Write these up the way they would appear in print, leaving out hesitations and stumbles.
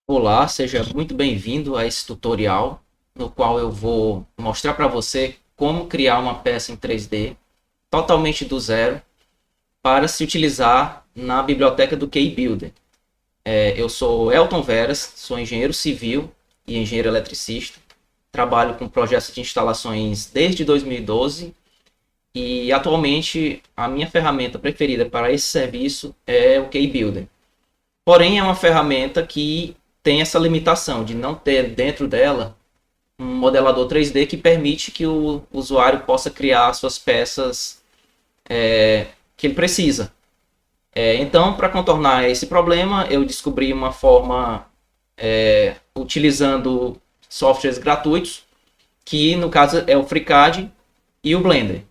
Olá, seja muito bem-vindo a esse tutorial, no qual eu vou mostrar para você como criar uma peça em 3D totalmente do zero para se utilizar na biblioteca do KeyBuilder. Eu sou Elton Veras, sou engenheiro civil e engenheiro eletricista, trabalho com projetos de instalações desde 2012 e atualmente a minha ferramenta preferida para esse serviço é o KeyBuilder. Porém, é uma ferramenta que tem essa limitação de não ter dentro dela um modelador 3D que permite que o usuário possa criar suas peças que ele precisa. Então, para contornar esse problema, eu descobri uma forma utilizando softwares gratuitos, que no caso é o FreeCAD e o Blender.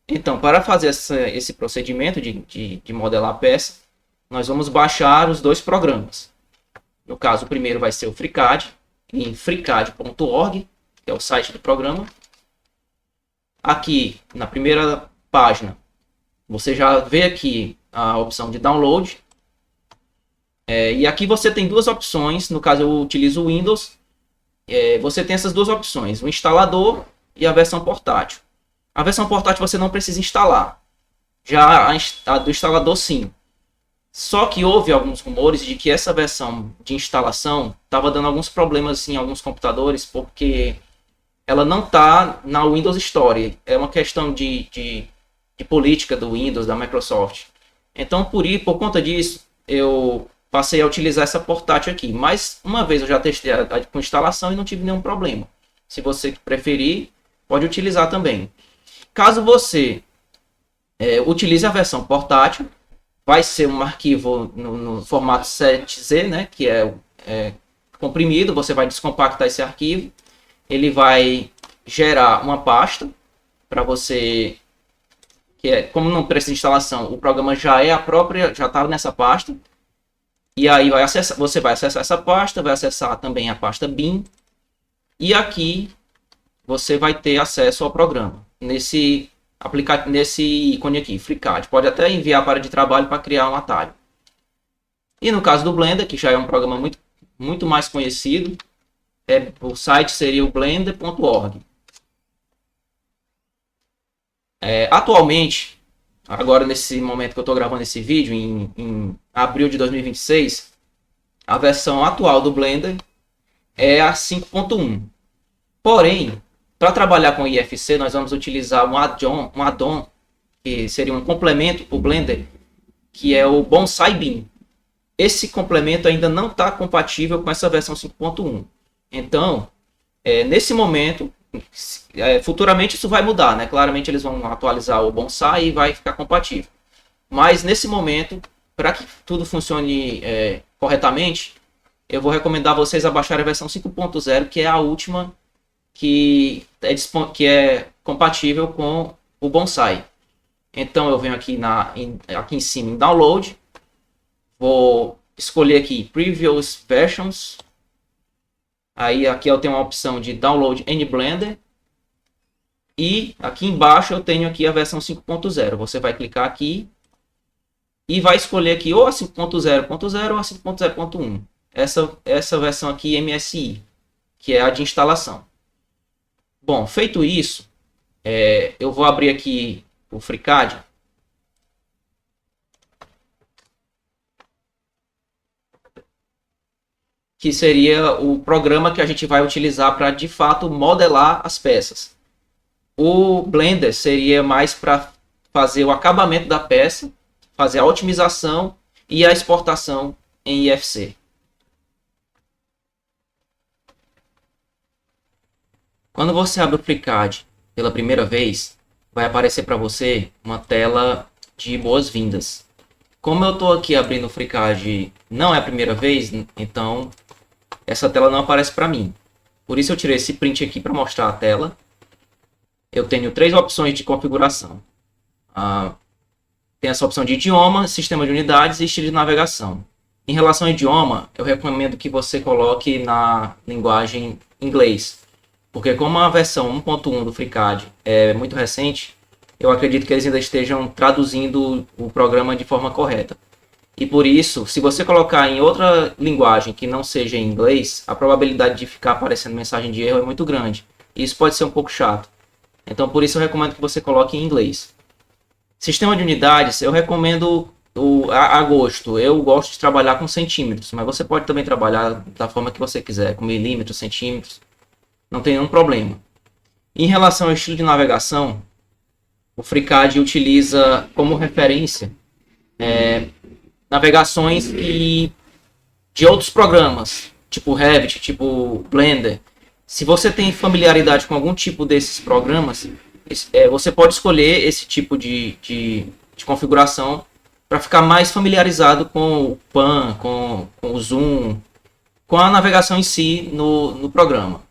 Então, para fazer esse procedimento de modelar a peça, nós vamos baixar os dois programas. No caso, o primeiro vai ser o FreeCAD, em freecad.org, que é o site do programa. Aqui, na primeira página, você já vê aqui a opção de download. E aqui você tem duas opções, no caso eu utilizo o Windows. Você tem essas duas opções, o instalador e a versão portátil. A versão portátil você não precisa instalar, já a do instalador sim. Só que houve alguns rumores de que essa versão de instalação estava dando alguns problemas em alguns computadores, porque ela não está na Windows Store. É uma questão de política do Windows, da Microsoft. Então, por conta disso, eu passei a utilizar essa portátil aqui. Mas, uma vez eu já testei com instalação e não tive nenhum problema. Se você preferir, pode utilizar também. Caso você utilize a versão portátil, vai ser um arquivo no formato 7Z, né, que é comprimido. Você vai descompactar esse arquivo. Ele vai gerar uma pasta para você, como não precisa de instalação, o programa já está nessa pasta. E aí você vai acessar essa pasta, vai acessar também a pasta bin. E aqui você vai ter acesso ao programa nesse ícone aqui, FreeCAD. Pode até enviar para de trabalho para criar um atalho. E no caso do Blender, que já é um programa muito mais conhecido, o site seria o blender.org. Atualmente, agora nesse momento que eu estou gravando esse vídeo, em abril de 2026, a versão atual do Blender é a 5.1. Porém, para trabalhar com IFC, nós vamos utilizar um add-on, que seria um complemento para o Blender, que é o Bonsai Beam. Esse complemento ainda não está compatível com essa versão 5.1. Então, nesse momento, futuramente isso vai mudar, né? Claramente eles vão atualizar o Bonsai e vai ficar compatível. Mas nesse momento, para que tudo funcione corretamente, eu vou recomendar vocês a baixarem a versão 5.0, que é a última que é compatível com o Bonsai. Então eu venho aqui aqui em cima em Download, vou escolher aqui Previous Versions. Aí aqui eu tenho uma opção de Download any Blender. E aqui embaixo eu tenho aqui a versão 5.0. Você vai clicar aqui e vai escolher aqui ou a 5.0.0 ou a 5.0.1. Essa versão aqui MSI, que é a de instalação. Bom, feito isso, eu vou abrir aqui o FreeCAD. Que seria o programa que a gente vai utilizar para, de fato, modelar as peças. O Blender seria mais para fazer o acabamento da peça, fazer a otimização e a exportação em IFC. Quando você abre o FreeCAD pela primeira vez, vai aparecer para você uma tela de boas-vindas. Como eu estou aqui abrindo o FreeCAD não é a primeira vez, então essa tela não aparece para mim. Por isso eu tirei esse print aqui para mostrar a tela. Eu tenho três opções de configuração. Tem essa opção de idioma, sistema de unidades e estilo de navegação. Em relação ao idioma, eu recomendo que você coloque na linguagem inglês. Porque como a versão 1.1 do FreeCAD é muito recente, eu acredito que eles ainda estejam traduzindo o programa de forma correta. E por isso, se você colocar em outra linguagem que não seja em inglês, a probabilidade de ficar aparecendo mensagem de erro é muito grande. E isso pode ser um pouco chato. Então, por isso eu recomendo que você coloque em inglês. Sistema de unidades, eu recomendo a gosto. Eu gosto de trabalhar com centímetros, mas você pode também trabalhar da forma que você quiser, com milímetros, centímetros. Não tem nenhum problema. Em relação ao estilo de navegação, o FreeCAD utiliza como referência navegações de outros programas, tipo Revit, tipo Blender. Se você tem familiaridade com algum tipo desses programas, você pode escolher esse tipo de configuração para ficar mais familiarizado com o PAN, com o Zoom, com a navegação em si no programa.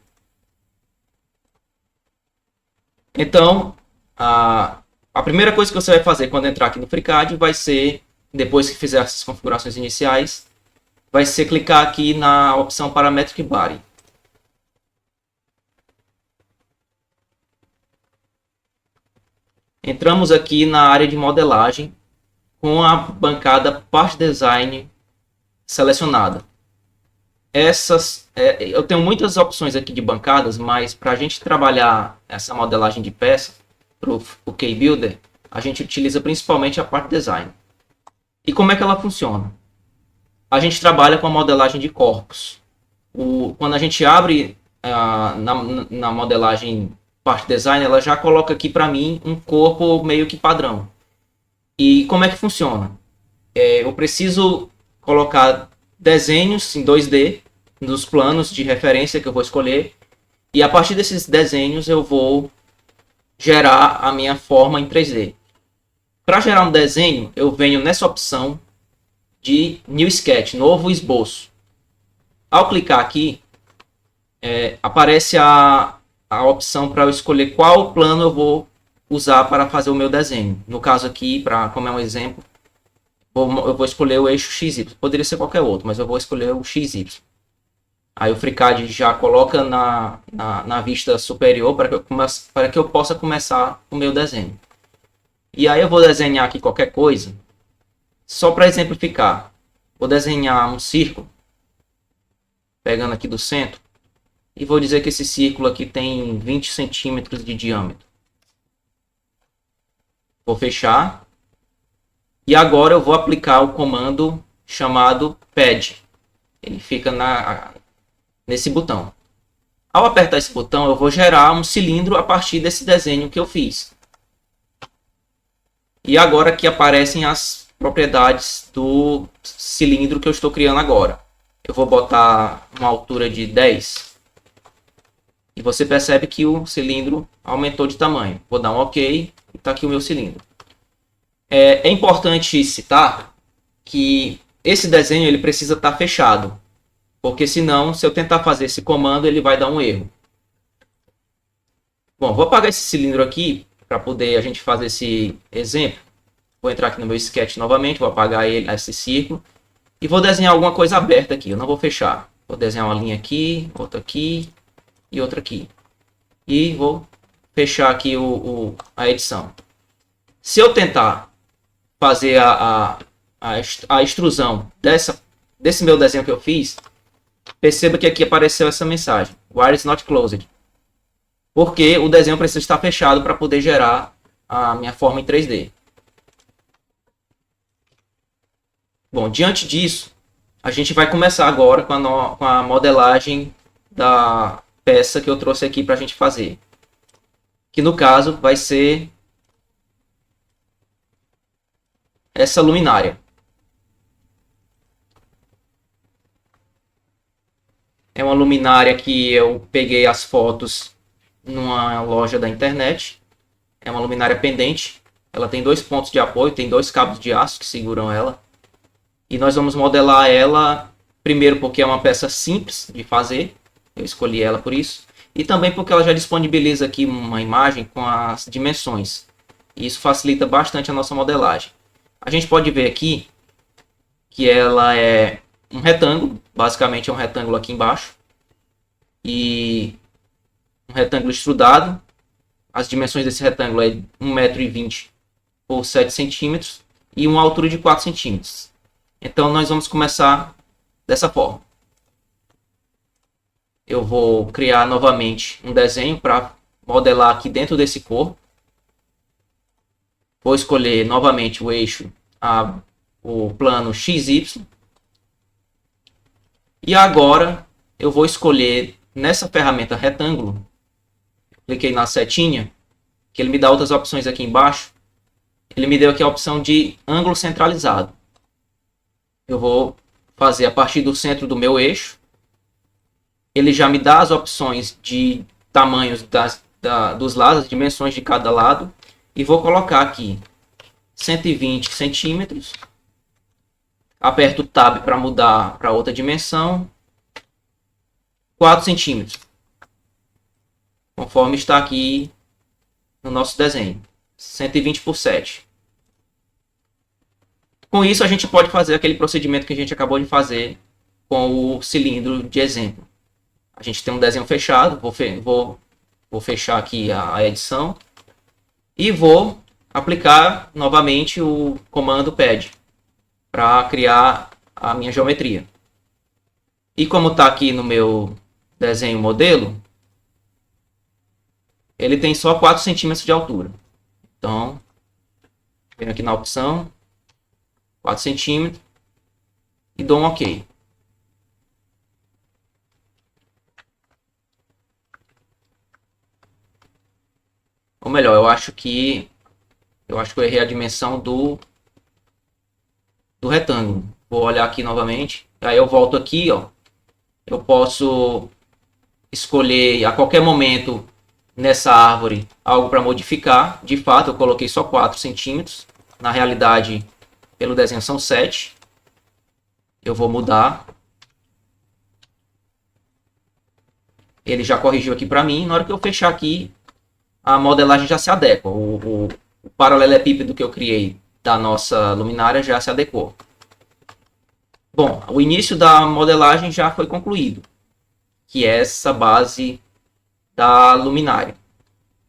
Então, a primeira coisa que você vai fazer quando entrar aqui no FreeCAD vai ser, depois que fizer essas configurações iniciais, vai ser clicar aqui na opção Parametric Body. Entramos aqui na área de modelagem com a bancada Part Design selecionada. Eu tenho muitas opções aqui de bancadas, mas para a gente trabalhar essa modelagem de peça para o K-Builder, a gente utiliza principalmente a Part Design. E como é que ela funciona? A gente trabalha com a modelagem de corpos. Quando a gente abre na modelagem Part Design, ela já coloca aqui para mim um corpo meio que padrão. E como é que funciona? Eu preciso colocar desenhos em 2D nos planos de referência que eu vou escolher. E a partir desses desenhos eu vou gerar a minha forma em 3D. Para gerar um desenho, eu venho nessa opção de New Sketch, novo esboço. Ao clicar aqui, aparece a opção para eu escolher qual plano eu vou usar para fazer o meu desenho. No caso aqui, como é um exemplo, eu vou escolher o eixo XY. Poderia ser qualquer outro, mas eu vou escolher o XY. Aí o FreeCAD já coloca na vista superior para que eu possa começar o meu desenho. E aí eu vou desenhar aqui qualquer coisa, só para exemplificar. Vou desenhar um círculo, pegando aqui do centro, e vou dizer que esse círculo aqui tem 20 centímetros de diâmetro. Vou fechar. E agora eu vou aplicar o comando chamado Pad. Ele fica nesse botão. Ao apertar esse botão, eu vou gerar um cilindro a partir desse desenho que eu fiz. E agora aqui aparecem as propriedades do cilindro que eu estou criando agora. Eu vou botar uma altura de 10. E você percebe que o cilindro aumentou de tamanho. Vou dar um OK e está aqui o meu cilindro. É importante citar que esse desenho ele precisa estar fechado. Porque senão, se eu tentar fazer esse comando, ele vai dar um erro. Bom, vou apagar esse cilindro aqui para poder a gente fazer esse exemplo. Vou entrar aqui no meu sketch novamente, vou apagar esse círculo. E vou desenhar alguma coisa aberta aqui, eu não vou fechar. Vou desenhar uma linha aqui, outra aqui e outra aqui. E vou fechar aqui a edição. Se eu tentar fazer a extrusão desse meu desenho que eu fiz, perceba que aqui apareceu essa mensagem: Wire is not closed. Porque o desenho precisa estar fechado para poder gerar a minha forma em 3D. Bom, diante disso, a gente vai começar agora com a modelagem da peça que eu trouxe aqui para a gente fazer. Que no caso vai ser essa luminária. É uma luminária que eu peguei as fotos numa loja da internet. É uma luminária pendente. Ela tem 2 pontos de apoio, tem 2 cabos de aço que seguram ela. E nós vamos modelar ela, primeiro porque é uma peça simples de fazer. Eu escolhi ela por isso. E também porque ela já disponibiliza aqui uma imagem com as dimensões. E isso facilita bastante a nossa modelagem. A gente pode ver aqui que ela é um retângulo. Basicamente é um retângulo aqui embaixo. E um retângulo extrudado. As dimensões desse retângulo é 1,20 m por 7 cm. E uma altura de 4 cm. Então nós vamos começar dessa forma. Eu vou criar novamente um desenho para modelar aqui dentro desse corpo. Vou escolher novamente o eixo, o plano XY. E agora eu vou escolher nessa ferramenta retângulo. Cliquei na setinha, que ele me dá outras opções aqui embaixo. Ele me deu aqui a opção de ângulo centralizado. Eu vou fazer a partir do centro do meu eixo. Ele já me dá as opções de tamanhos dos lados, as dimensões de cada lado. E vou colocar aqui 120 centímetros. Aperto o Tab para mudar para outra dimensão. 4 centímetros. Conforme está aqui no nosso desenho. 120 por 7. Com isso, a gente pode fazer aquele procedimento que a gente acabou de fazer com o cilindro de exemplo. A gente tem um desenho fechado. Vou fechar aqui a edição. E vou aplicar novamente o comando PAD para criar a minha geometria. E como está aqui no meu desenho modelo, ele tem só 4 centímetros de altura. Então, venho aqui na opção, 4 centímetros, e dou um OK. Ou melhor, eu acho que eu errei a dimensão do retângulo. Vou olhar aqui novamente. Aí eu volto aqui, ó. Eu posso escolher a qualquer momento nessa árvore algo para modificar. De fato, eu coloquei só 4 centímetros. Na realidade, pelo desenho são 7. Eu vou mudar. Ele já corrigiu aqui para mim. Na hora que eu fechar aqui, a modelagem já se adequa. O paralelepípedo que eu criei da nossa luminária já se adequou. Bom, o início da modelagem já foi concluído, que é essa base da luminária.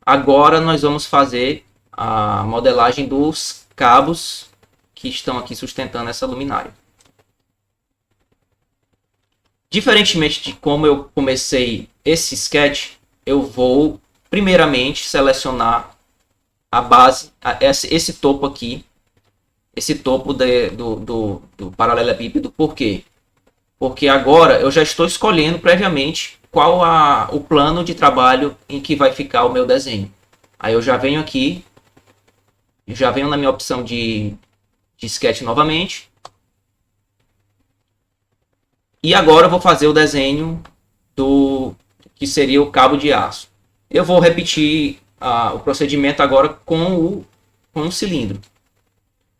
Agora nós vamos fazer a modelagem dos cabos que estão aqui sustentando essa luminária. Diferentemente de como eu comecei esse sketch, eu vou primeiramente selecionar a base, esse topo aqui, esse topo do paralelepípedo. Por quê? Porque agora eu já estou escolhendo previamente qual o plano de trabalho em que vai ficar o meu desenho. Aí eu já venho aqui, já venho na minha opção de sketch novamente. E agora eu vou fazer o desenho que seria o cabo de aço. Eu vou repetir o procedimento agora com o cilindro.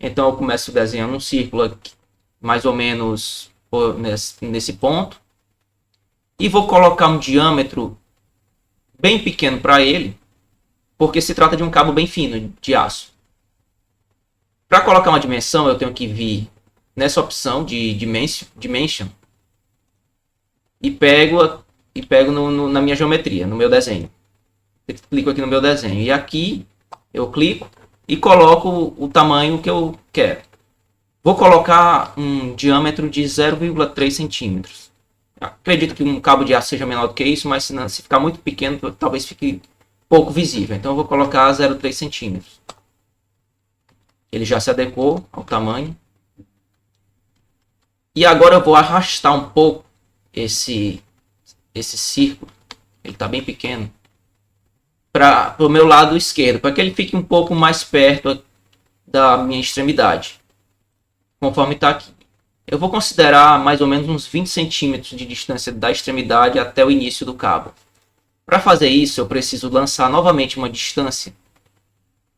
Então eu começo desenhando um círculo aqui, mais ou menos nesse ponto. E vou colocar um diâmetro bem pequeno para ele, porque se trata de um cabo bem fino de aço. Para colocar uma dimensão, eu tenho que vir nessa opção de Dimension e pego na minha geometria, no meu desenho. Eu clico aqui no meu desenho e aqui eu clico e coloco o tamanho que eu quero. Vou colocar um diâmetro de 0,3 centímetros. Acredito que um cabo de aço seja menor do que isso, mas se ficar muito pequeno, talvez fique pouco visível. Então eu vou colocar 0,3 centímetros. Ele já se adequou ao tamanho. E agora eu vou arrastar um pouco esse círculo. Ele está bem pequeno. Para o meu lado esquerdo, para que ele fique um pouco mais perto da minha extremidade. Conforme está aqui. Eu vou considerar mais ou menos uns 20 centímetros de distância da extremidade até o início do cabo. Para fazer isso, eu preciso lançar novamente uma distância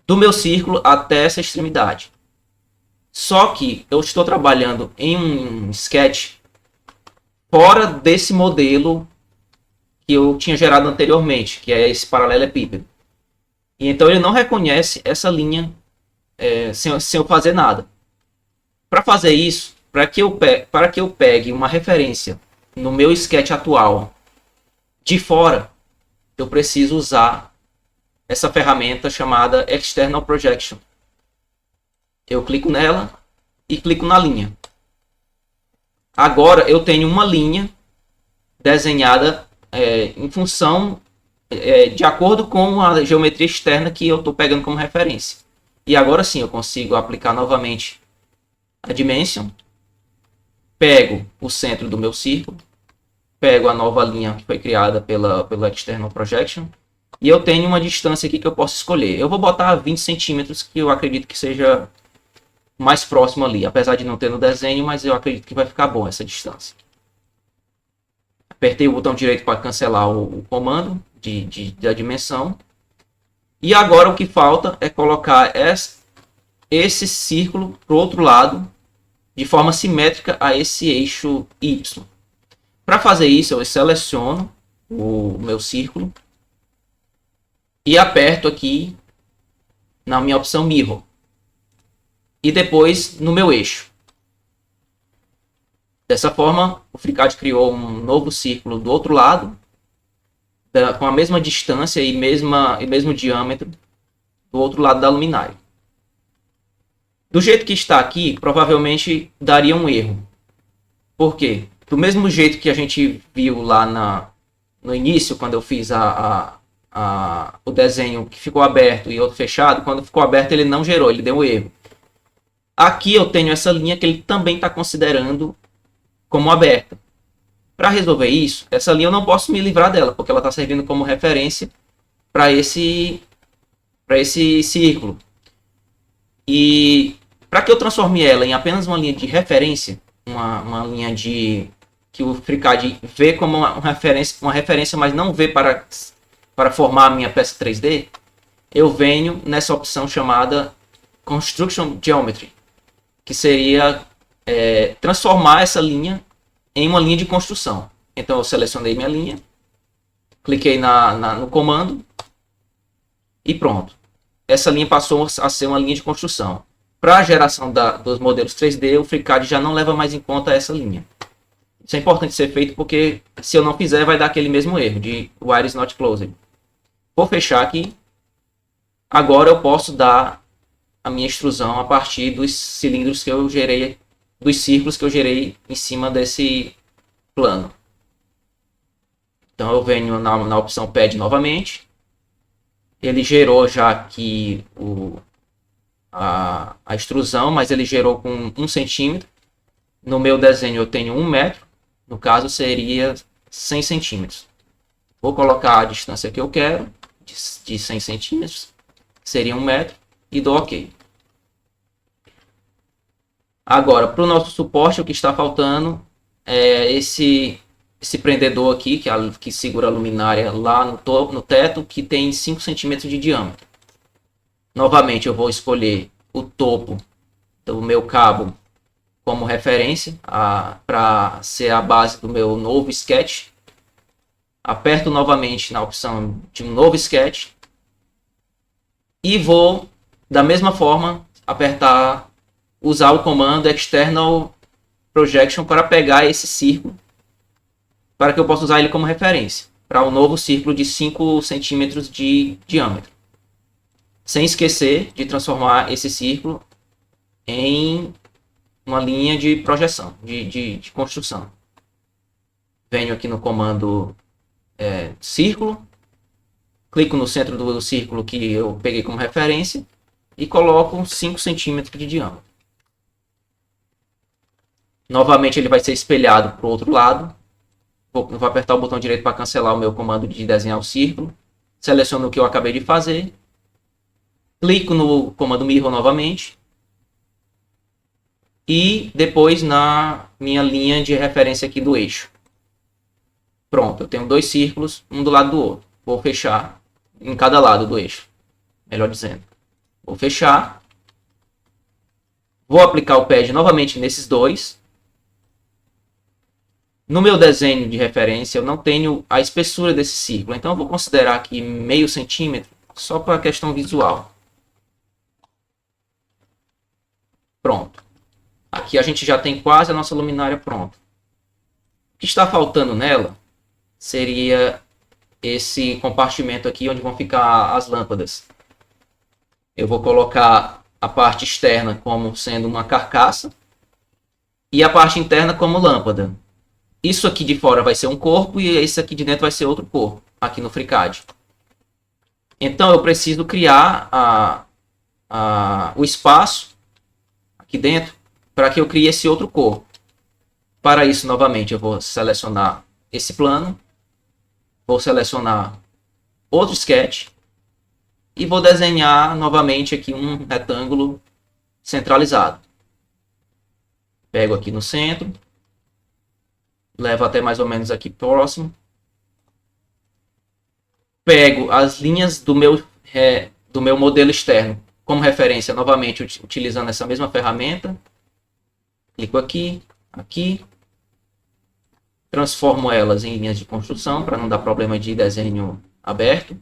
do meu círculo até essa extremidade. Só que eu estou trabalhando em um sketch fora desse modelo que eu tinha gerado anteriormente, que é esse paralelepípedo. E então ele não reconhece essa linha sem eu fazer nada. Para fazer isso, para que eu pegue uma referência no meu sketch atual de fora, eu preciso usar essa ferramenta chamada External Projection. Eu clico nela e clico na linha. Agora eu tenho uma linha desenhada em função, de acordo com a geometria externa que eu estou pegando como referência. E agora sim eu consigo aplicar novamente a Dimension, pego o centro do meu círculo, pego a nova linha que foi criada pela External Projection, e eu tenho uma distância aqui que eu posso escolher. Eu vou botar 20 centímetros, que eu acredito que seja mais próximo ali, apesar de não ter no desenho, mas eu acredito que vai ficar bom essa distância. Apertei o botão direito para cancelar o comando da dimensão. E agora o que falta é colocar esse círculo para o outro lado, de forma simétrica a esse eixo Y. Para fazer isso, eu seleciono o meu círculo e aperto aqui na minha opção Mirror. E depois no meu eixo. Dessa forma, o FreeCAD criou um novo círculo do outro lado, com a mesma distância e mesmo diâmetro do outro lado da luminária. Do jeito que está aqui, provavelmente daria um erro. Por quê? Do mesmo jeito que a gente viu lá no início, quando eu fiz o desenho que ficou aberto e outro fechado, quando ficou aberto ele não gerou, ele deu um erro. Aqui eu tenho essa linha que ele também está considerando como aberta. Para resolver isso, essa linha eu não posso me livrar dela, porque ela está servindo como referência para esse círculo. E para que eu transforme ela em apenas uma linha de referência, uma linha que o FreeCAD vê como uma referência, mas não vê para formar a minha peça 3D, eu venho nessa opção chamada Construction Geometry, que seria transformar essa linha em uma linha de construção. Então eu selecionei minha linha, cliquei no comando e pronto. Essa linha passou a ser uma linha de construção. Para a geração dos modelos 3D, o FreeCAD já não leva mais em conta essa linha. Isso é importante ser feito porque se eu não fizer vai dar aquele mesmo erro de Wire is not closed. Vou fechar aqui. Agora eu posso dar a minha extrusão a partir dos cilindros que eu gerei, dos círculos que eu gerei em cima desse plano. Então eu venho na opção Pad novamente. Ele gerou já aqui a extrusão, mas ele gerou com 1 centímetro. No meu desenho eu tenho 1 metro. No caso seria 100 centímetros. Vou colocar a distância que eu quero, de 100 centímetros. Seria 1 metro. E dou OK. Agora, para o nosso suporte, o que está faltando é esse prendedor aqui, que segura a luminária lá no teto, que tem 5 centímetros de diâmetro. Novamente, eu vou escolher o topo do meu cabo como referência para ser a base do meu novo sketch. Aperto novamente na opção de um novo sketch. E vou, da mesma forma, usar o comando External Projection para pegar esse círculo, para que eu possa usar ele como referência para um novo círculo de 5 centímetros de diâmetro. Sem esquecer de transformar esse círculo em uma linha de projeção, de construção. Venho aqui no comando círculo, clico no centro do círculo que eu peguei como referência e coloco 5 centímetros de diâmetro. Novamente ele vai ser espelhado para o outro lado. Vou apertar o botão direito para cancelar o meu comando de desenhar o círculo. Seleciono o que eu acabei de fazer. Clico no comando Mirror novamente. E depois na minha linha de referência aqui do eixo. Pronto, eu tenho 2 círculos, um do lado do outro. Vou fechar em cada lado do eixo. Melhor dizendo. Vou fechar. Vou aplicar o pad novamente nesses 2. No meu desenho de referência, eu não tenho a espessura desse círculo. Então, eu vou considerar aqui meio centímetro, só para a questão visual. Pronto. Aqui a gente já tem quase a nossa luminária pronta. O que está faltando nela seria esse compartimento aqui, onde vão ficar as lâmpadas. Eu vou colocar a parte externa como sendo uma carcaça. e a parte interna como lâmpada. Isso aqui de fora vai ser um corpo e esse aqui de dentro vai ser outro corpo, aqui no FreeCAD. Então eu preciso criar o espaço aqui dentro para que eu crie esse outro corpo. Para isso, novamente, eu vou selecionar esse plano, vou selecionar outro sketch e vou desenhar novamente aqui um retângulo centralizado. Pego aqui no centro, levo até mais ou menos aqui próximo. Pego as linhas do meu modelo externo como referência, novamente utilizando essa mesma ferramenta. Clico aqui, aqui. Transformo elas em linhas de construção para não dar problema de desenho aberto.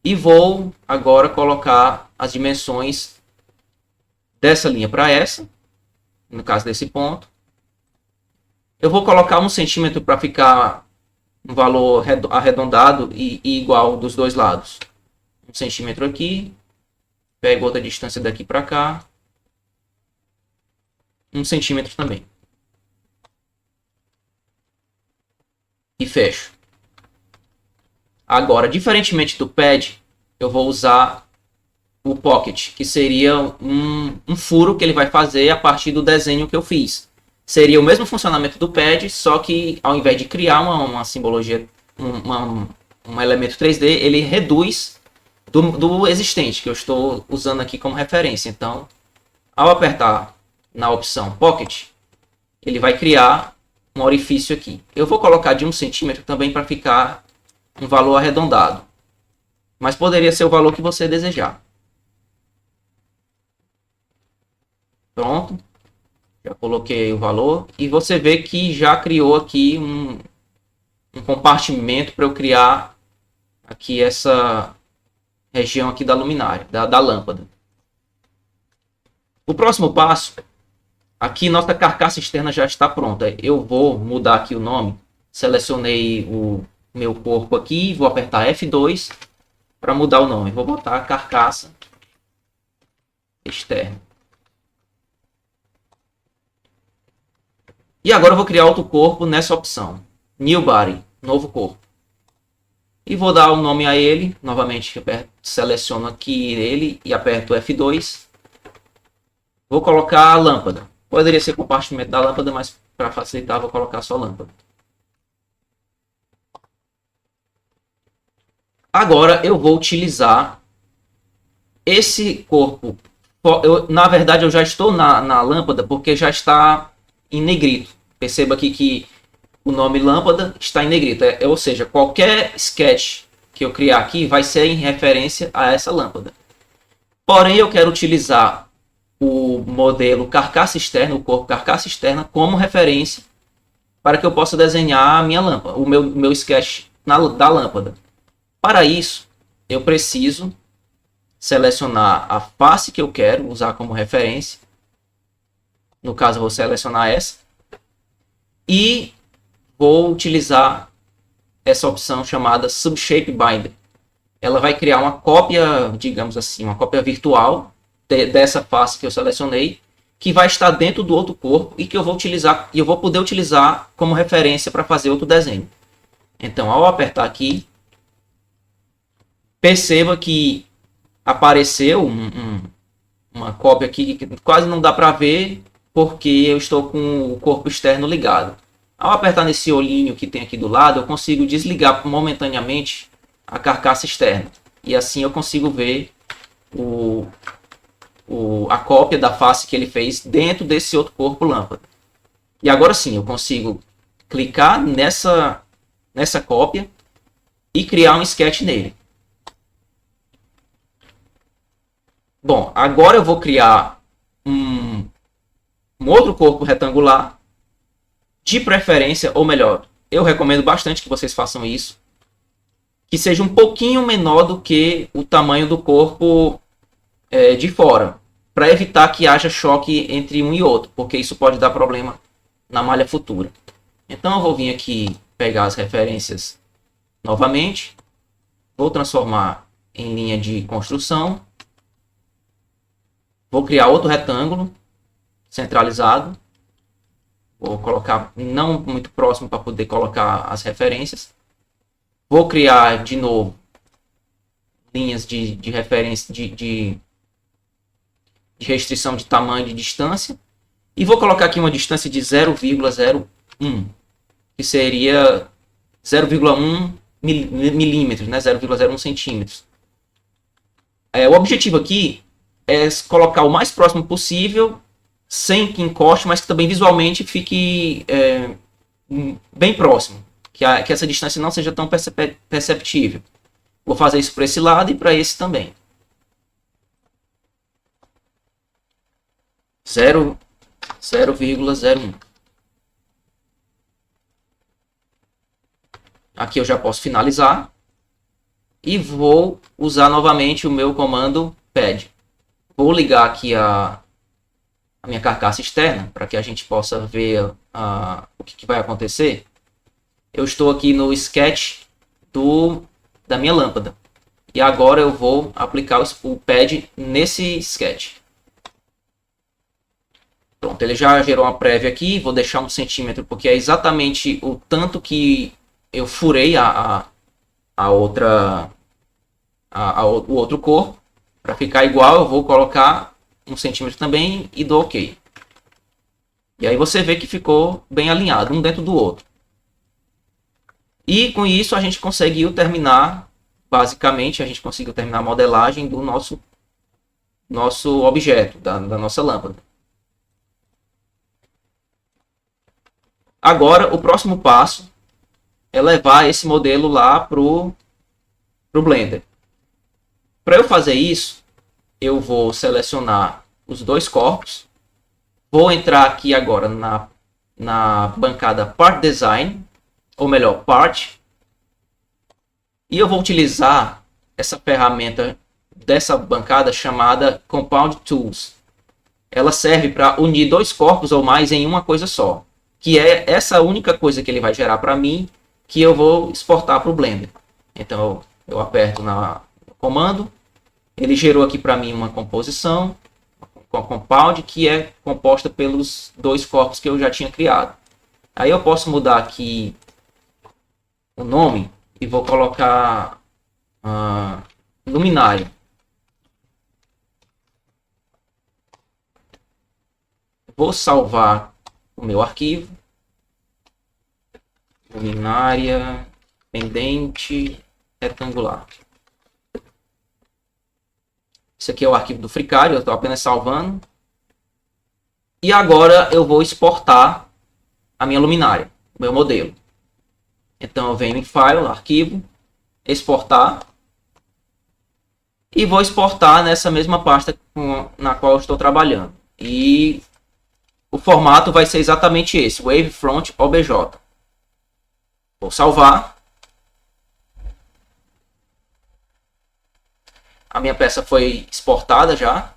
E vou agora colocar as dimensões dessa linha para essa. No caso desse ponto. Eu vou colocar 1 centímetro para ficar um valor arredondado e igual dos dois lados. 1 centímetro aqui. Pego outra distância daqui para cá. 1 centímetro também. E fecho. Agora, diferentemente do pad, eu vou usar o pocket, que seria um furo que ele vai fazer a partir do desenho que eu fiz. Seria o mesmo funcionamento do pad, só que ao invés de criar uma simbologia, um elemento 3D, ele reduz do existente, que eu estou usando aqui como referência. Então, ao apertar na opção Pocket, ele vai criar um orifício aqui. Eu vou colocar de 1 centímetro também para ficar um valor arredondado. Mas poderia ser o valor que você desejar. Pronto. Já coloquei o valor. E você vê que já criou aqui um compartimento para eu criar aqui essa região aqui da luminária, da lâmpada. O próximo passo, aqui nossa carcaça externa já está pronta. Eu vou mudar aqui o nome. Selecionei o meu corpo aqui, vou apertar F2 para mudar o nome. Vou botar carcaça externa. E agora eu vou criar outro corpo nessa opção. New Body, novo corpo. E vou dar um nome a ele. Novamente, seleciono aqui ele e aperto F2. Vou colocar a lâmpada. Poderia ser compartimento da lâmpada, mas para facilitar vou colocar só lâmpada. Agora eu vou utilizar esse corpo. Na verdade eu já estou na lâmpada porque já está em negrito. Perceba aqui que o nome lâmpada está em negrito. Ou seja, qualquer sketch que eu criar aqui vai ser em referência a essa lâmpada. Porém, eu quero utilizar o modelo carcaça externa, o corpo carcaça externa, como referência para que eu possa desenhar a minha lâmpada, o meu sketch da lâmpada. Para isso, eu preciso selecionar a face que eu quero usar como referência. No caso, eu vou selecionar essa. E vou utilizar essa opção chamada Subshape Binder. Ela vai criar uma cópia, digamos assim, uma cópia virtual dessa face que eu selecionei, que vai estar dentro do outro corpo e que eu vou utilizar, e eu vou poder utilizar como referência para fazer outro desenho. Então, ao apertar aqui, perceba que apareceu uma cópia aqui que quase não dá para ver porque eu estou com o corpo externo ligado. Ao apertar nesse olhinho que tem aqui do lado, eu consigo desligar momentaneamente a carcaça externa. E assim eu consigo ver a cópia da face que ele fez dentro desse outro corpo lâmpada. E agora sim, eu consigo clicar nessa cópia e criar um sketch nele. Bom, agora eu vou criar um outro corpo retangular, de preferência, ou melhor, eu recomendo bastante que vocês façam isso, que seja um pouquinho menor do que o tamanho do corpo de fora, para evitar que haja choque entre um e outro, porque isso pode dar problema na malha futura. Então eu vou vir aqui pegar as referências novamente, vou transformar em linha de construção, vou criar outro retângulo centralizado Vou colocar não muito próximo para poder colocar as referências. Vou criar de novo linhas de referência, de restrição de tamanho e de distância. E vou colocar aqui uma distância de 0,01, que seria 0,1 milímetros, né? 0,01 centímetros. O objetivo aqui é colocar o mais próximo possível, sem que encoste, mas que também visualmente fique bem próximo. Que essa distância não seja tão perceptível. Vou fazer isso para esse lado e para esse também. 0,01. Aqui eu já posso finalizar. E vou usar novamente o meu comando pad. Vou ligar aqui a minha carcaça externa, para que a gente possa ver o que vai acontecer. Eu estou aqui no sketch da minha lâmpada. E agora eu vou aplicar o pad nesse sketch. Pronto, ele já gerou uma prévia aqui. Vou deixar 1 centímetro, porque é exatamente o tanto que eu furei o outro corpo. Para ficar igual, eu vou colocar 1 centímetro também e dou OK. E aí você vê que ficou bem alinhado, um dentro do outro. E com isso a gente conseguiu terminar, basicamente, a modelagem do nosso objeto, da nossa lâmpada. Agora, o próximo passo é levar esse modelo lá para o Blender. Para eu fazer isso, eu vou selecionar os dois corpos. Vou entrar aqui agora na bancada Part Design, ou melhor, Part. E eu vou utilizar essa ferramenta dessa bancada chamada Compound Tools. Ela serve para unir dois corpos ou mais em uma coisa só. Que é essa única coisa que ele vai gerar para mim, que eu vou exportar para o Blender. Então eu aperto no comando, ele gerou aqui para mim uma composição, com a compound, que é composta pelos dois corpos que eu já tinha criado. Aí eu posso mudar aqui o nome e vou colocar luminária. Vou salvar o meu arquivo. Luminária pendente retangular. Esse aqui é o arquivo do Fricário, eu estou apenas salvando. E agora eu vou exportar a minha luminária, o meu modelo. Então eu venho em File, Arquivo, Exportar. E vou exportar nessa mesma pasta na qual eu estou trabalhando. E o formato vai ser exatamente esse, Wavefront OBJ. Vou salvar. A minha peça foi exportada já.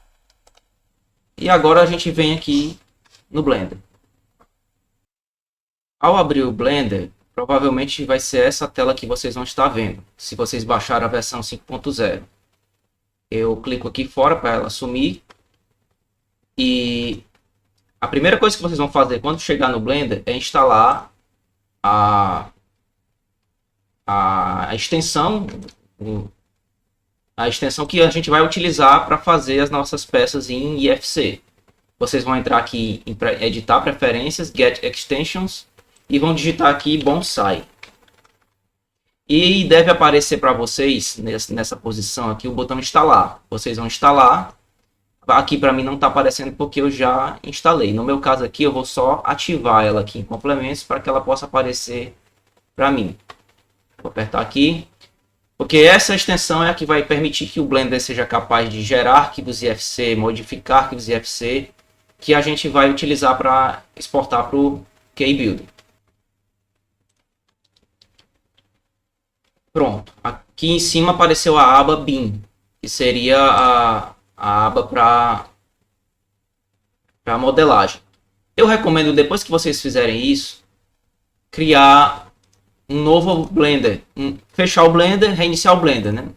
E agora a gente vem aqui no Blender. Ao abrir o Blender, provavelmente vai ser essa tela que vocês vão estar vendo, se vocês baixaram a versão 5.0. Eu clico aqui fora para ela sumir. E a primeira coisa que vocês vão fazer quando chegar no Blender é instalar a extensão que a gente vai utilizar para fazer as nossas peças em IFC. Vocês vão entrar aqui em editar preferências, get extensions e vão digitar aqui bonsai. E deve aparecer para vocês nessa posição aqui o botão instalar. Vocês vão instalar. Aqui para mim não está aparecendo porque eu já instalei. No meu caso aqui eu vou só ativar ela aqui em complementos para que ela possa aparecer para mim. Vou apertar aqui. Porque essa extensão é a que vai permitir que o Blender seja capaz de gerar arquivos IFC, modificar arquivos IFC, que a gente vai utilizar para exportar para o KBuilder. Pronto. Aqui em cima apareceu a aba Bin, que seria a aba para modelagem. Eu recomendo, depois que vocês fizerem isso, criar um novo Blender, fechar o Blender, reiniciar o Blender, né?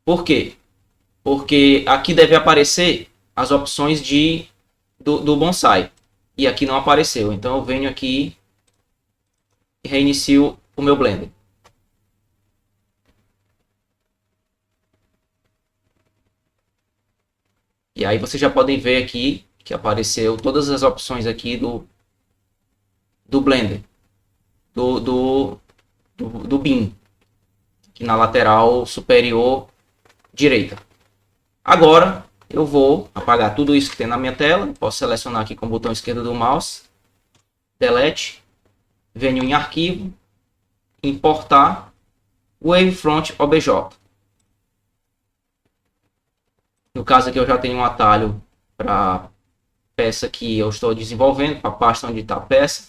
Por quê? Porque aqui deve aparecer as opções do bonsai. e aqui não apareceu. Então eu venho aqui e reinicio o meu Blender. E aí vocês já podem ver aqui que apareceu todas as opções aqui do Blender, do BIM, aqui na lateral superior direita. Agora eu vou apagar tudo isso que tem na minha tela. Posso selecionar aqui com o botão esquerdo do mouse, delete, venho em arquivo, importar Wavefront OBJ. No caso aqui eu já tenho um atalho para peça que eu estou desenvolvendo, para a pasta onde está a peça.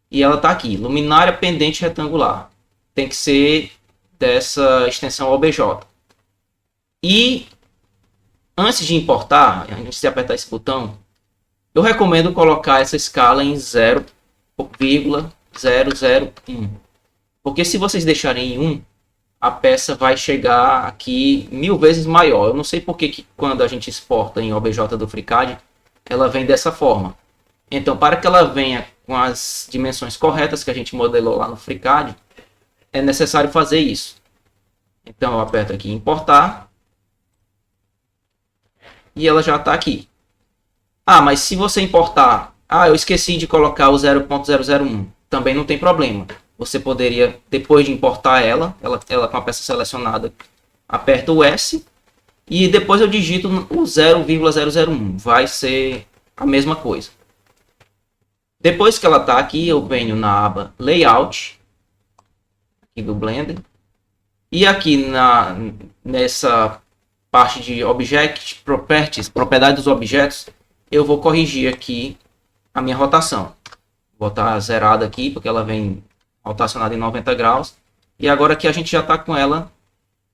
E ela está aqui, luminária pendente retangular. Tem que ser dessa extensão OBJ. E antes de importar, antes de apertar esse botão, eu recomendo colocar essa escala em 0,001. Porque se vocês deixarem em 1, a peça vai chegar aqui 1000 vezes maior. Eu não sei porque que quando a gente exporta em OBJ do FreeCAD, ela vem dessa forma. Então, para que ela venha com as dimensões corretas que a gente modelou lá no FreeCAD, é necessário fazer isso. Então, eu aperto aqui em importar. E ela já está aqui. Ah, mas se você importar... Ah, eu esqueci de colocar o 0.001. Também não tem problema. Você poderia, depois de importar ela com a peça selecionada, aperta o S e depois eu digito o 0,001. Vai ser a mesma coisa. Depois que ela está aqui, eu venho na aba Layout aqui do Blender. E aqui nessa parte de Object Properties, propriedade dos objetos, eu vou corrigir aqui a minha rotação. Vou botar zerada aqui, porque ela vem rotacionada em 90 graus. E agora aqui a gente já está com ela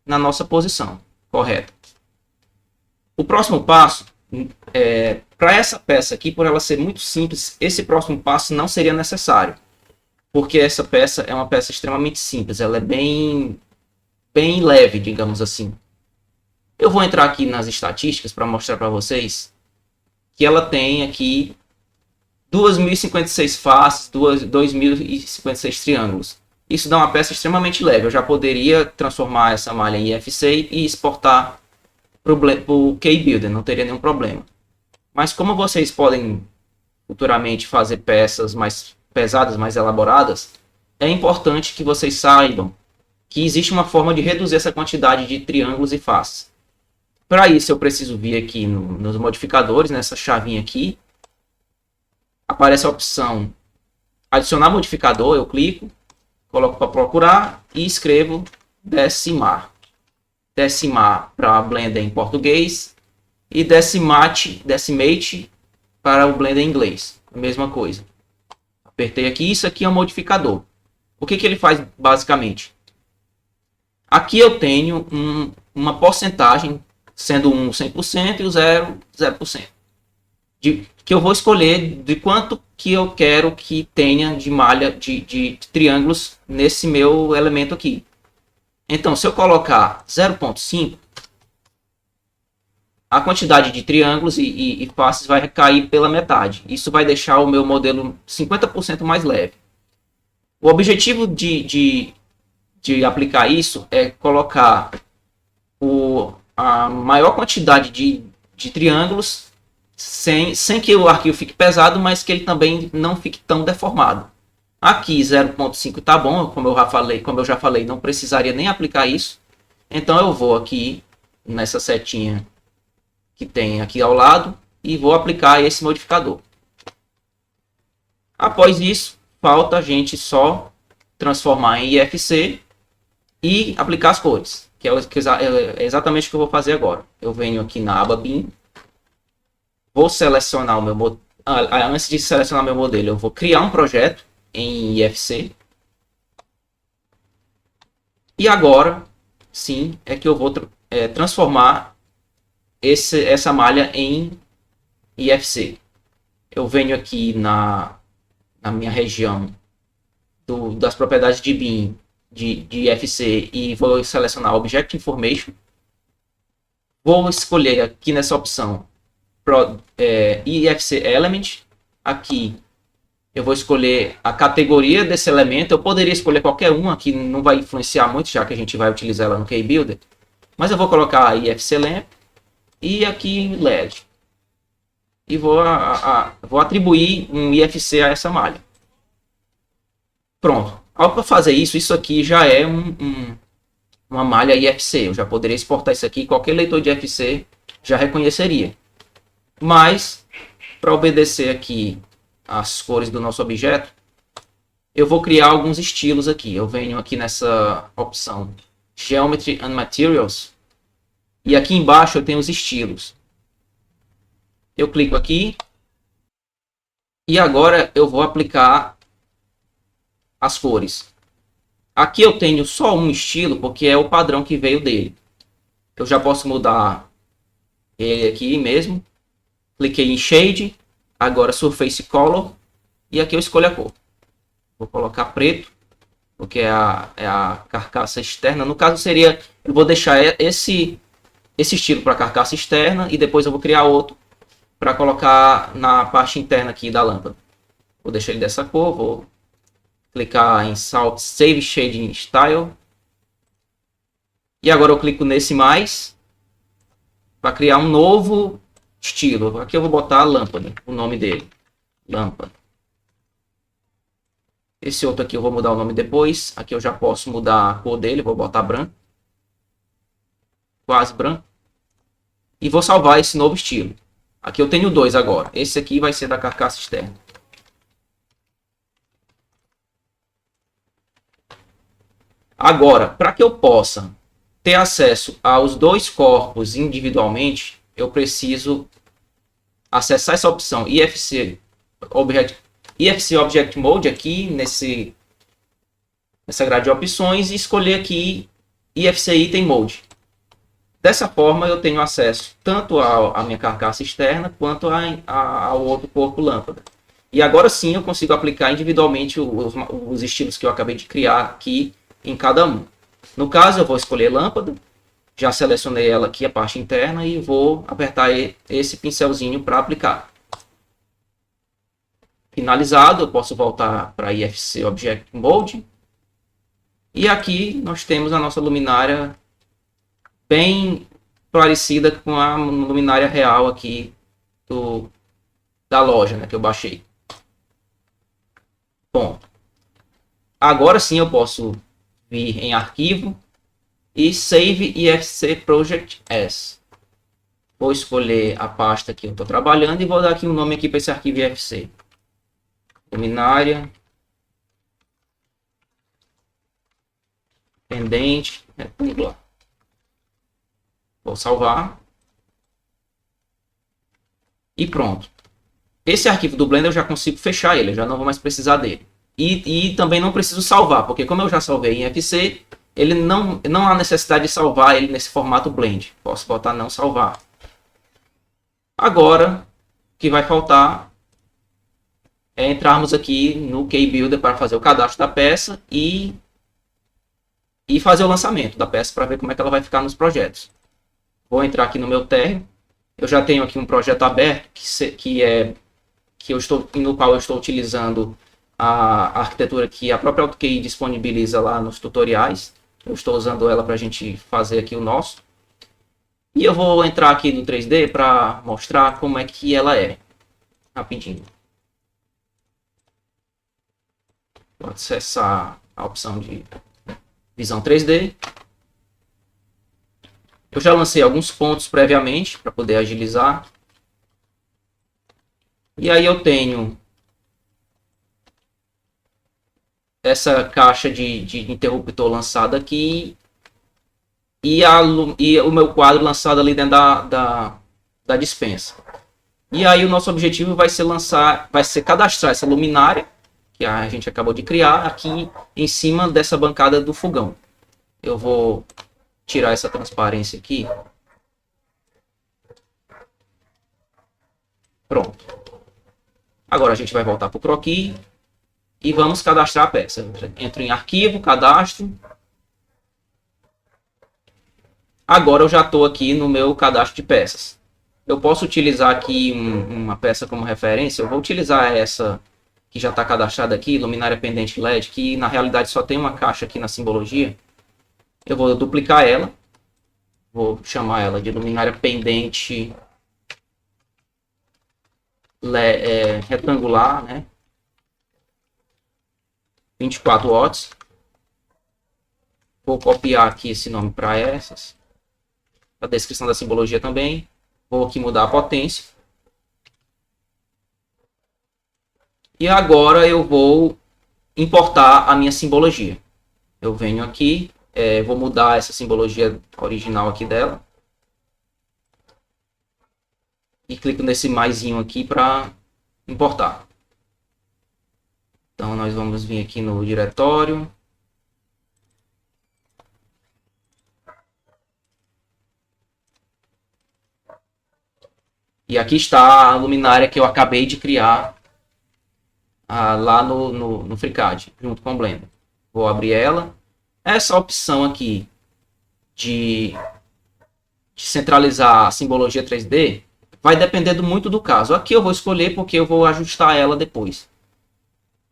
na nossa posição correta. O próximo passo, para essa peça aqui, por ela ser muito simples, esse próximo passo não seria necessário. Porque essa peça é uma peça extremamente simples, ela é bem leve, digamos assim. Eu vou entrar aqui nas estatísticas para mostrar para vocês que ela tem aqui 2056 faces, 2056 triângulos. Isso dá uma peça extremamente leve. Eu já poderia transformar essa malha em IFC e exportar para o KBuilder, não teria nenhum problema. Mas como vocês podem futuramente fazer peças mais pesadas, mais elaboradas, é importante que vocês saibam que existe uma forma de reduzir essa quantidade de triângulos e faces. Para isso eu preciso vir aqui nos modificadores, nessa chavinha aqui. Aparece a opção adicionar modificador, eu clico, coloco para procurar e escrevo decimar. Decimar para Blender em português e decimate para o Blender em inglês. A mesma coisa. Apertei aqui, isso aqui é um modificador. O que ele faz basicamente? Aqui eu tenho uma porcentagem, sendo 1 100% e o 0 0%. Que eu vou escolher de quanto que eu quero que tenha de malha de triângulos nesse meu elemento aqui. Então, se eu colocar 0.5, a quantidade de triângulos e faces vai cair pela metade. Isso vai deixar o meu modelo 50% mais leve. O objetivo de aplicar isso é colocar a maior quantidade de triângulos sem que o arquivo fique pesado, mas que ele também não fique tão deformado. Aqui 0.5 tá bom, como eu já falei, não precisaria nem aplicar isso. Então eu vou aqui nessa setinha que tem aqui ao lado e vou aplicar esse modificador. Após isso, falta a gente só transformar em IFC e aplicar as cores, que é exatamente o que eu vou fazer agora. Eu venho aqui na aba BIM, vou selecionar o meu modelo. Antes de selecionar meu modelo, eu vou criar um projeto em IFC. E agora, sim, é que eu vou transformar essa malha em IFC. Eu venho aqui na minha região das propriedades de BIM de IFC e vou selecionar Object Information. Vou escolher aqui nessa opção IFC Element Aqui eu vou escolher a categoria desse elemento. Eu poderia escolher qualquer uma, que não vai influenciar muito, já que a gente vai utilizar ela no KeyBuilder. Mas eu vou colocar IFC Lamp e aqui LED. E vou atribuir um IFC a essa malha. Pronto. Ao fazer isso, isso aqui já é uma malha IFC. Eu já poderia exportar isso aqui. Qualquer leitor de IFC já reconheceria. Mas, para obedecer aqui as cores do nosso objeto, eu vou criar alguns estilos aqui. Eu venho aqui nessa opção Geometry and Materials. E aqui embaixo eu tenho os estilos. Eu clico aqui. E agora eu vou aplicar as cores. Aqui eu tenho só um estilo, porque é o padrão que veio dele. Eu já posso mudar ele aqui mesmo. Cliquei em Shade. Agora Surface Color. E aqui eu escolho a cor. Vou colocar preto, porque é a carcaça externa. No caso seria, eu vou deixar esse estilo para a carcaça externa e depois eu vou criar outro para colocar na parte interna aqui da lâmpada. Vou deixar ele dessa cor, vou clicar em Save Shading Style. E agora eu clico nesse mais para criar um novo estilo. Aqui eu vou botar lâmpada, o nome dele, lâmpada. Esse outro aqui eu vou mudar o nome depois. Aqui eu já posso mudar a cor dele. Vou botar branco. Quase branco. E vou salvar esse novo estilo. Aqui eu tenho dois agora. Esse aqui vai ser da carcaça externa. Agora, para que eu possa ter acesso aos dois corpos individualmente, eu preciso acessar essa opção IFC Object Mode aqui nessa grade de opções e escolher aqui IFC Item Mode. Dessa forma eu tenho acesso tanto à minha carcaça externa quanto ao outro corpo lâmpada. E agora sim eu consigo aplicar individualmente os estilos que eu acabei de criar aqui em cada um. No caso eu vou escolher lâmpada, já selecionei ela aqui a parte interna e vou apertar esse pincelzinho para aplicar. Finalizado, eu posso voltar para IFC Object Mode. E aqui nós temos a nossa luminária bem parecida com a luminária real aqui da loja, né, que eu baixei. Bom, agora sim eu posso vir em arquivo e Save IFC Project As. Vou escolher a pasta que eu estou trabalhando e vou dar aqui um nome aqui para esse arquivo IFC. Luminária pendente retangular. Vou salvar. E pronto. Esse arquivo do Blender eu já consigo fechar ele, eu já não vou mais precisar dele. E também não preciso salvar, porque como eu já salvei em IFC, ele não há necessidade de salvar ele nesse formato Blend. Posso botar não salvar. Agora, o que vai faltar é entrarmos aqui no KeyBuilder para fazer o cadastro da peça e fazer o lançamento da peça para ver como é que ela vai ficar nos projetos. Vou entrar aqui no meu térreo. Eu já tenho aqui um projeto aberto no qual eu estou utilizando a arquitetura que a própria AutoKey disponibiliza lá nos tutoriais. Eu estou usando ela para a gente fazer aqui o nosso. E eu vou entrar aqui no 3D para mostrar como é que ela é. Rapidinho. Vou acessar a opção de visão 3D. Eu já lancei alguns pontos previamente para poder agilizar. E aí eu tenho essa caixa de interruptor lançada aqui e o meu quadro lançado ali dentro da dispensa. E aí o nosso objetivo vai ser cadastrar essa luminária que a gente acabou de criar aqui em cima dessa bancada do fogão. Eu vou tirar essa transparência aqui. Pronto. Agora a gente vai voltar para o croquis e vamos cadastrar a peça. Entro em arquivo, cadastro. Agora eu já estou aqui no meu cadastro de peças. Eu posso utilizar aqui uma peça como referência. Eu vou utilizar essa que já está cadastrada aqui, luminária pendente LED, que na realidade só tem uma caixa aqui na simbologia. Eu vou duplicar ela. Vou chamar ela de luminária pendente retangular, né? 24 watts. Vou copiar aqui esse nome para essas. A descrição da simbologia também. Vou aqui mudar a potência. E agora eu vou importar a minha simbologia. Eu venho aqui, vou mudar essa simbologia original aqui dela. E clico nesse maisinho aqui para importar. Então nós vamos vir aqui no diretório. E aqui está a luminária que eu acabei de criar lá no FreeCAD, junto com o Blender. Vou abrir ela. Essa opção aqui de centralizar a simbologia 3D vai depender muito do caso. Aqui eu vou escolher porque eu vou ajustar ela depois.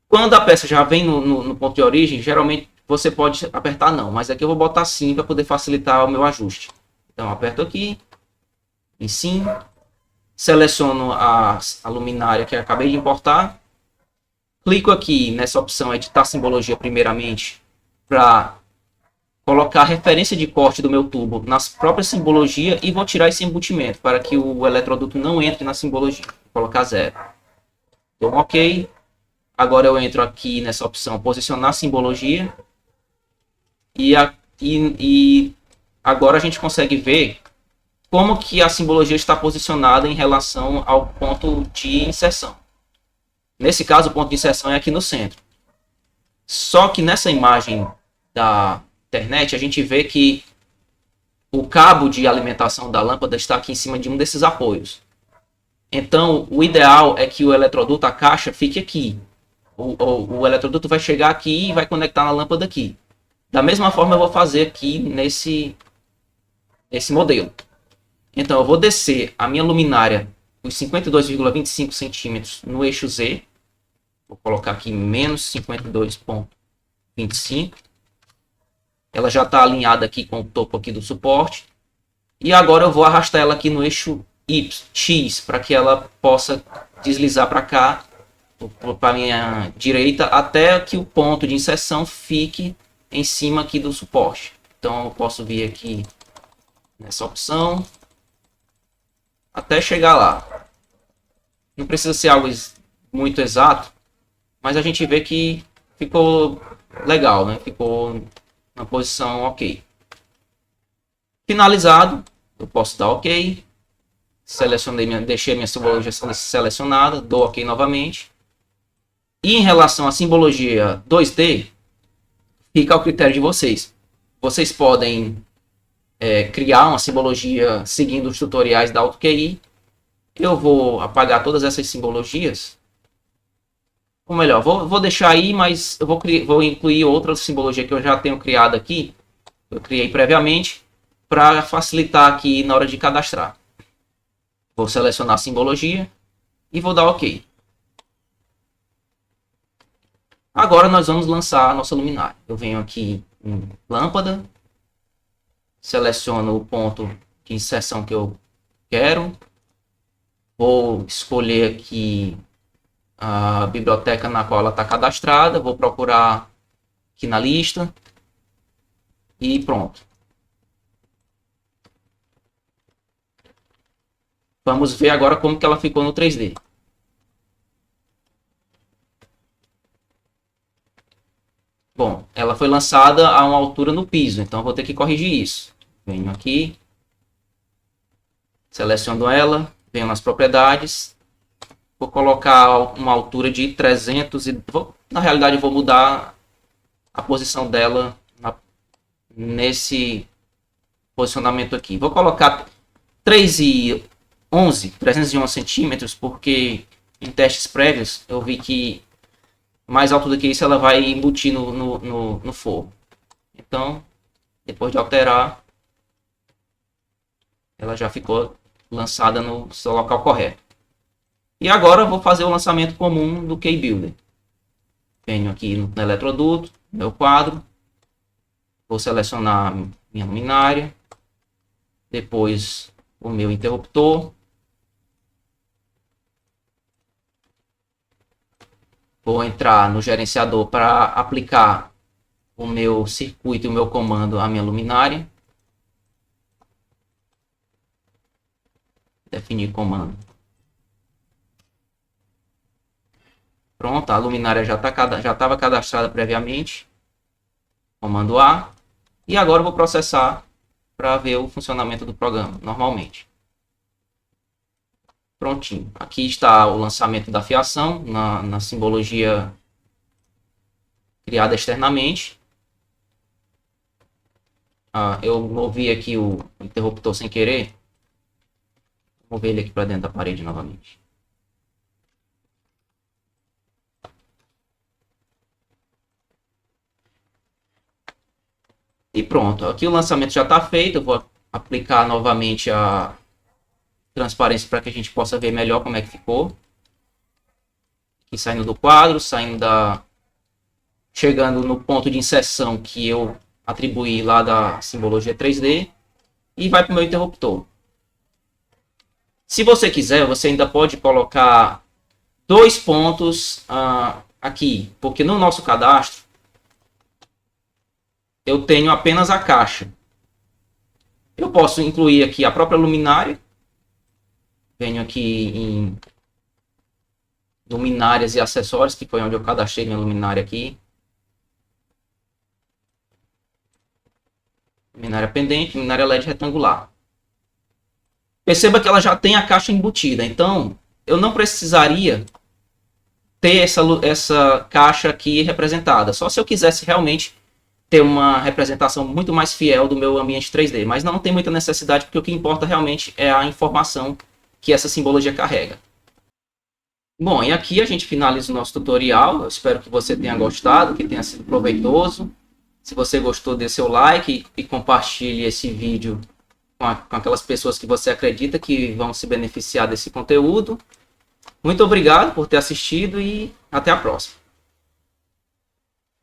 Quando a peça já vem no ponto de origem, geralmente você pode apertar não, mas aqui eu vou botar sim para poder facilitar o meu ajuste. Então aperto aqui, em sim, seleciono a luminária que eu acabei de importar, clico aqui nessa opção editar simbologia primeiramente para colocar a referência de corte do meu tubo nas próprias simbologias e vou tirar esse embutimento para que o eletroduto não entre na simbologia. Vou colocar 0. Dou um OK. Agora eu entro aqui nessa opção posicionar simbologia e agora a gente consegue ver como que a simbologia está posicionada em relação ao ponto de inserção. Nesse caso, o ponto de inserção é aqui no centro. Só que nessa imagem da internet, a gente vê que o cabo de alimentação da lâmpada está aqui em cima de um desses apoios. Então, o ideal é que o eletroduto, a caixa, fique aqui. O eletroduto vai chegar aqui e vai conectar na lâmpada aqui. Da mesma forma, eu vou fazer aqui nesse modelo. Então, eu vou descer a minha luminária os 52,25 centímetros no eixo Z. Vou colocar aqui menos 52,25. Ela já está alinhada aqui com o topo aqui do suporte. E agora eu vou arrastar ela aqui no eixo X, para que ela possa deslizar para cá, para a minha direita, até que o ponto de inserção fique em cima aqui do suporte. Então eu posso vir aqui nessa opção até chegar lá. Não precisa ser algo muito exato, mas a gente vê que ficou legal, né? Ficou na posição OK. Finalizado, eu posso dar OK. Deixei minha simbologia selecionada, dou OK novamente. E em relação à simbologia 2D, fica ao critério de vocês. Vocês podem criar uma simbologia seguindo os tutoriais da AutoQI. Eu vou apagar todas essas simbologias. Ou melhor, vou deixar aí, mas eu vou incluir outra simbologia que eu já tenho criado aqui. Eu criei previamente para facilitar aqui na hora de cadastrar. Vou selecionar a simbologia e vou dar OK. Agora nós vamos lançar a nossa luminária. Eu venho aqui em lâmpada, seleciono o ponto de inserção que eu quero. Vou escolher aqui a biblioteca na qual ela está cadastrada. Vou procurar aqui na lista. E pronto. Vamos ver agora como que ela ficou no 3D. Bom, ela foi lançada a uma altura no piso, então eu vou ter que corrigir isso. Venho aqui, seleciono ela, venho nas propriedades, vou colocar uma altura de 300 e na realidade eu vou mudar a posição dela nesse posicionamento aqui. Vou colocar 311 centímetros, porque em testes prévios eu vi que mais alto do que isso ela vai embutir no forro. Então, depois de alterar, ela já ficou lançada no seu local correto. E agora eu vou fazer o lançamento comum do Keybuilder. Venho aqui no eletroduto, meu quadro, vou selecionar minha luminária, depois o meu interruptor, vou entrar no gerenciador para aplicar o meu circuito e o meu comando à minha luminária, definir comando. Pronto, a luminária já estava cadastrada previamente. Comando A. E agora eu vou processar para ver o funcionamento do programa normalmente. Prontinho. Aqui está o lançamento da fiação na simbologia criada externamente. Eu movi aqui o interruptor sem querer. Vou mover ele aqui para dentro da parede novamente. E pronto, aqui o lançamento já está feito. Eu vou aplicar novamente a transparência para que a gente possa ver melhor como é que ficou. Aqui saindo do quadro, chegando no ponto de inserção que eu atribuí lá da simbologia 3D. E vai para o meu interruptor. Se você quiser, você ainda pode colocar 2 pontos aqui, porque no nosso cadastro eu tenho apenas a caixa. Eu posso incluir aqui a própria luminária. Venho aqui em luminárias e acessórios, que foi onde eu cadastrei minha luminária aqui. Luminária pendente, luminária LED retangular. Perceba que ela já tem a caixa embutida, então eu não precisaria ter essa caixa aqui representada. Só se eu quisesse realmente ter uma representação muito mais fiel do meu ambiente 3D, mas não tem muita necessidade, porque o que importa realmente é a informação que essa simbologia carrega. Bom, e aqui a gente finaliza o nosso tutorial. Eu espero que você tenha gostado, que tenha sido proveitoso. Se você gostou, dê seu like e compartilhe esse vídeo com aquelas pessoas que você acredita que vão se beneficiar desse conteúdo. Muito obrigado por ter assistido e até a próxima.